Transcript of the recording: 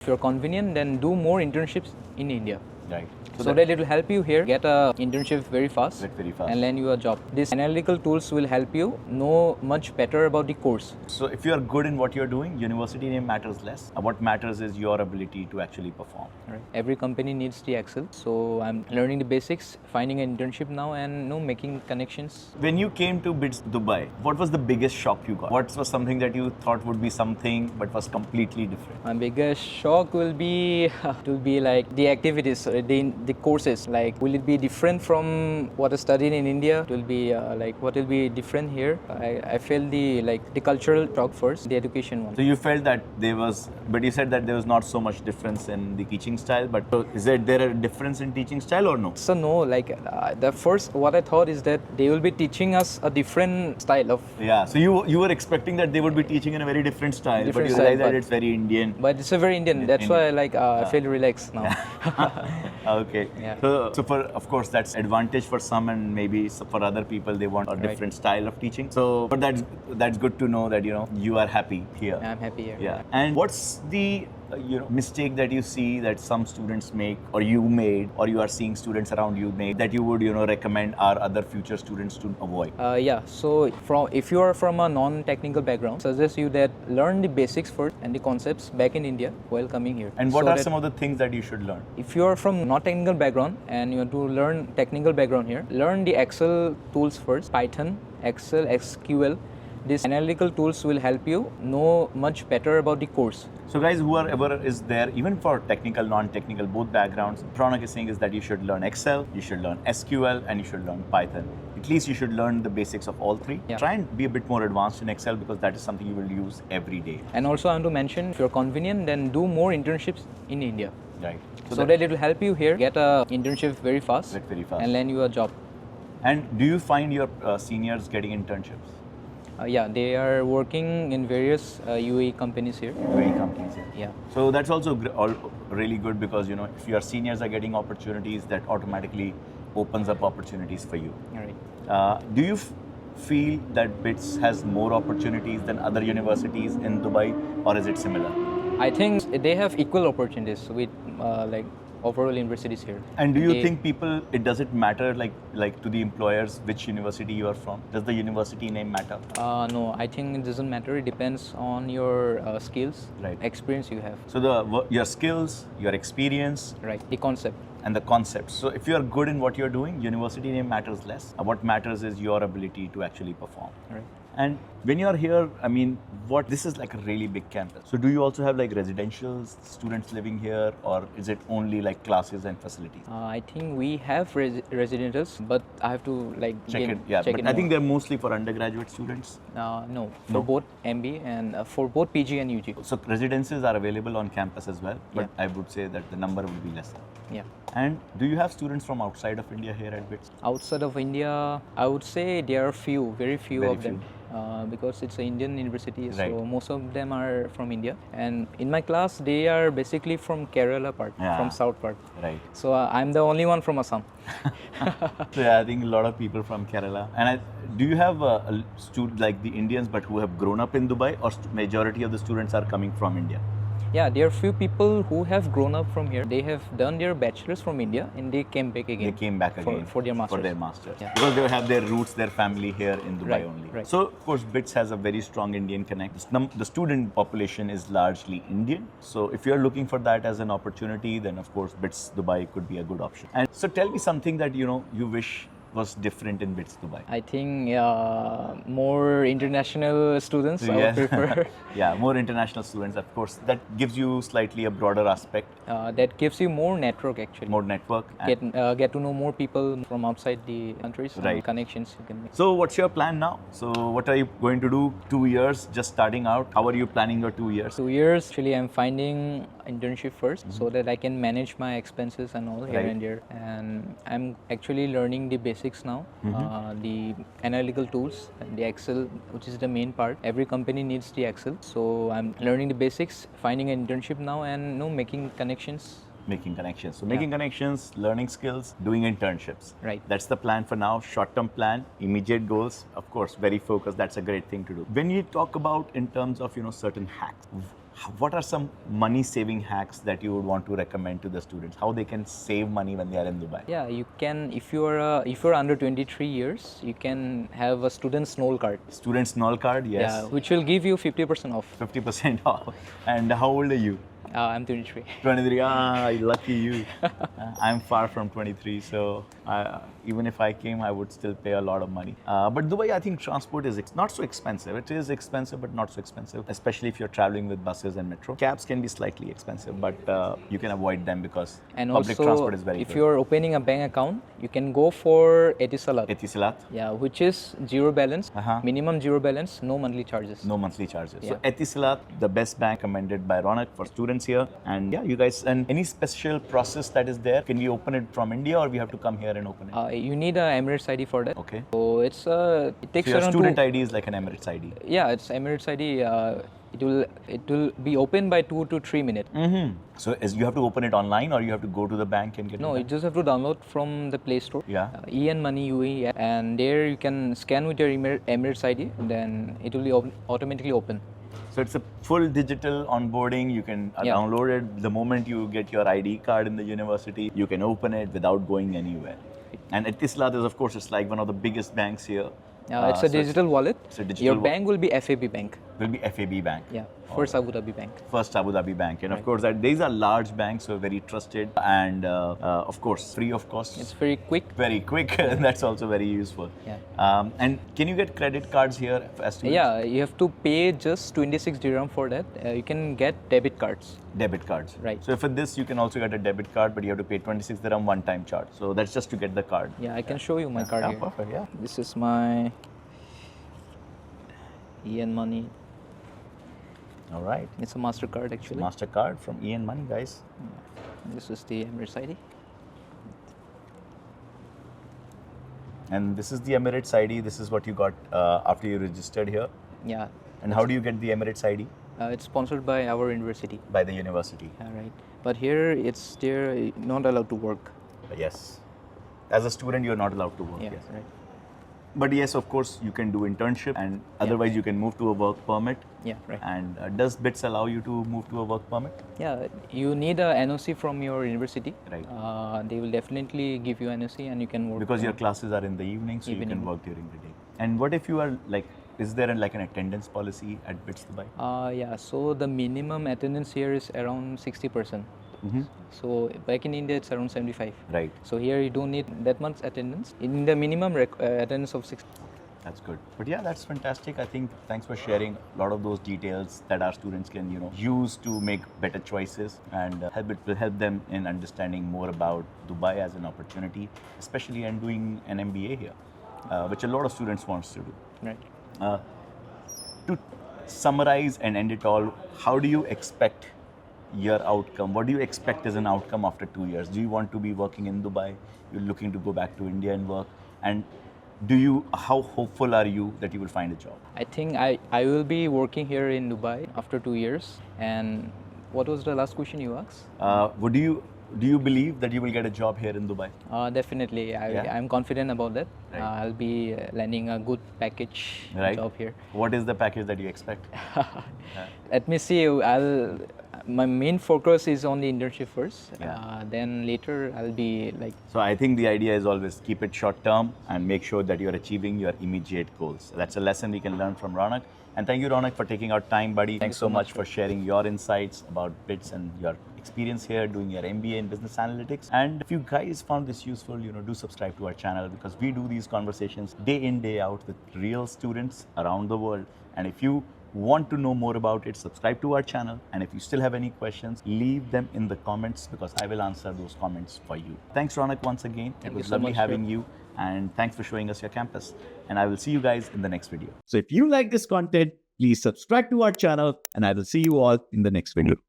If you're convenient, then do more internships in India. Right. So that it will help you here get a internship very fast, and land you a job. These analytical tools will help you know much better about the course. So if you are good in what you're doing, university name matters less. What matters is your ability to actually perform. Right. Every company needs the Excel, so I'm learning the basics, finding an internship now, and making connections. When you came to BITS Dubai, what was the biggest shock you got? What was something that you thought would be something but was completely different? My biggest shock will be like the activities, the courses. Like, will it be different from what I studied in India? It will be like what will be different here. I felt the cultural shock first, the education one. So you felt that but you said that there was not so much difference in the teaching style. But is there a difference in teaching style or no? So no, like the first what I thought is that they will be teaching us a different style of. Yeah. So you were expecting that they would be teaching in a very different style, but you realized that it's very Indian. But it's a very Indian. That's why I feel relaxed now. Okay. Yeah. So for, of course, that's advantage for some, and maybe for other people they want a different style of teaching. So, but that's good to know that you are happy here. I'm happy here. Yeah. And what's the mistake that you see that some students make, or you made, or you are seeing students around you make, that you would recommend our other future students to avoid? Yeah. So if you are from a non-technical background, suggest you that learn the basics first and the concepts back in India while coming here. And what are some of the things that you should learn? If you are from not technical background and you want to learn technical background here, learn the Excel tools first, Python, Excel, SQL. These analytical tools will help you know much better about the course. So guys, whoever is there, even for technical, non-technical, both backgrounds, Pranak is saying is that you should learn Excel, you should learn SQL, and you should learn Python. At least you should learn the basics of all three. Yeah. Try and be a bit more advanced in Excel, because that is something you will use every day. And also I want to mention, if you're convenient, then do more internships in India. Right. So that it will help you here get a internship very fast, and land you a job. And do you find your seniors getting internships? Yeah, they are working in various UAE companies here. UAE companies here. Yeah. So that's also really good, because if your seniors are getting opportunities, that automatically opens up opportunities for you. All right. Do you feel that BITS has more opportunities than other universities in Dubai, or is it similar? I think they have equal opportunities with overall universities here. And do you think does it matter like to the employers which university you are from? Does the university name matter? No, I think it doesn't matter. It depends on your skills, experience you have. So your skills, your experience, the concept. And the concepts. So if you are good in what you're doing, university name matters less. What matters is your ability to actually perform. Right. And when you're here, this is like a really big campus. So do you also have like residential students living here, or is it only like classes and facilities? I think we have residentials, but I have to check it. Yeah, but I think they're mostly for undergraduate students. No, for both MBA and for both PG and UG. So residences are available on campus as well, but I would say that the number will be lesser. Yeah. And do you have students from outside of India here at BITS? Outside of India, I would say there are very few of them. Because it's an Indian university, so most of them are from India. And in my class, they are basically from Kerala part, from south part. Right. So I'm the only one from Assam. So I think a lot of people from Kerala. And do you have a student like the Indians, but who have grown up in Dubai, or majority of the students are coming from India? Yeah, there are few people who have grown up from here. They have done their bachelor's from India and they came back again. They came back again for their masters. Yeah. Because they have their roots, their family here in Dubai only. Right. So of course BITS has a very strong Indian connect. The student population is largely Indian. So if you're looking for that as an opportunity, then of course BITS Dubai could be a good option. And so tell me something that you wish was different in BITS Dubai. I think more international students I would prefer. Yeah, more international students, of course. That gives you slightly a broader aspect. That gives you more network actually. More network. Get to know more people from outside the countries. Connections you can make. So what's your plan now? So what are you going to do? 2 years, just starting out. How are you planning your 2 years? 2 years, actually I'm finding internship first, so that I can manage my expenses and all here and there. And I'm actually learning the basics now, the analytical tools, and the Excel, which is the main part. Every company needs the Excel, so I'm learning the basics, finding an internship now, and making connections. So making connections, learning skills, doing internships. Right. That's the plan for now. Short-term plan, immediate goals, of course, very focused. That's a great thing to do. When you talk about in terms of certain hacks, what are some money saving hacks that you would want to recommend to the students? How they can save money when they are in Dubai? Yeah, you can, if you're under 23 years, you can have a student snow card. Student Snoll card, yes. Yeah, which will give you 50% off. 50% off. And how old are you? I'm 23. 23. Lucky you. I'm far from 23, so even if I came, I would still pay a lot of money. But Dubai, I think transport is not so expensive. It is expensive, but not so expensive, especially if you're traveling with buses and metro. Cabs can be slightly expensive, but you can avoid them because And public also, transport is very if good. you're opening a bank account, you can go for Etisalat. Etisalat, Yeah, which is zero balance, Uh-huh. minimum zero balance, no monthly charges. no monthly charges. So Yeah. Etisalat, the best bank recommended by Ronak for students here. And yeah, you guys, and any special process that is there? Can we open it from India or we have to come here and open it? You need a Emirates ID for that. Okay. So it takes So your around student ID is like an Emirates ID. Yeah, it's Emirates ID. It will be open by 2 to 3 minutes. Mm-hmm. So you have to open it online or you have to go to the bank and get No, it? you just have to download from the Play Store. Yeah. EN Money UE, and there you can scan with your Emirates ID, then it will be automatically open. So it's a full digital onboarding. You can Yeah. download it the moment you get your ID card in the university. You can open it without going anywhere. And Etisalat is, of course, it's like one of the biggest banks here. It's a So digital wallet. it's a digital Your wa- bank will be FAB Bank. Will be FAB Bank. Yeah, First Abu Dhabi Bank. First Abu Dhabi Bank. And of course, these are large banks, so very trusted and of course, free of cost. It's very quick. Very quick. And that's also very useful. Yeah. And can you get credit cards here as students? Yeah, you have to pay just 26 dirham for that. You can get debit cards. Debit cards. Right. So for this, you can also get a debit card, but you have to pay 26 dirham one-time charge. So that's just to get the card. Yeah, I can show you my card Yeah, here. perfect. Yeah. This is my EN Money. All right. It's a MasterCard actually. MasterCard from EN Money, guys. This is the Emirates ID. And this is the Emirates ID. This is what you got after you registered here. Yeah. And how do you get the Emirates ID? It's sponsored by our university. By the university. Yeah, right. But here they're not allowed to work. Yes. As a student, you're not allowed to work. Yeah, Yes. right. But yes, of course, you can do internship, and otherwise you can move to a work permit. Yeah, right. And does BITS allow you to move to a work permit? Yeah, you need a NOC from your university. Right. They will definitely give you NOC and you can work. Because your classes are in the evening, so you can Evening. work during the day. And what if you are like, is there like an attendance policy at BITS Dubai? Yeah, so the minimum attendance here is around 60%. Mm-hmm. So back in India, it's around 75. Right. So here you don't need that much attendance. In the minimum attendance of 60. That's good. But yeah, that's fantastic. I think thanks for sharing a lot of those details that our students can, use to make better choices, and it will help them in understanding more about Dubai as an opportunity, especially and doing an MBA here, which a lot of students wants to do. Right. To summarize and end it all, how do you expect your outcome? What do you expect as an outcome after 2 years? Do you want to be working in Dubai? You're looking to go back to India and work? And how hopeful are you that you will find a job? I think I will be working here in Dubai after 2 years. And what was the last question you asked? Do you believe that you will get a job here in Dubai? Definitely. Yeah? I'm confident about that. Right. I'll be landing a good package Right. job here. What is the package that you expect? Let me see. My main focus is on the internship first. Yeah. Then later I'll be like. So I think the idea is always keep it short term and make sure that you're achieving your immediate goals. That's a lesson we can learn from Ronak. And thank you, Ronak, for taking our time, buddy. Thanks so much for sharing your insights about BITS and your experience here doing your MBA in business analytics. And if you guys found this useful, do subscribe to our channel, because we do these conversations day in, day out with real students around the world. And if you want to know more about it, subscribe to our channel. And if you still have any questions, leave them in the comments, because I will answer those comments for you. Thanks, Ronak, once again. It was lovely having you. And thanks for showing us your campus. And I will see you guys in the next video. So if you like this content, please subscribe to our channel, and I will see you all in the next video.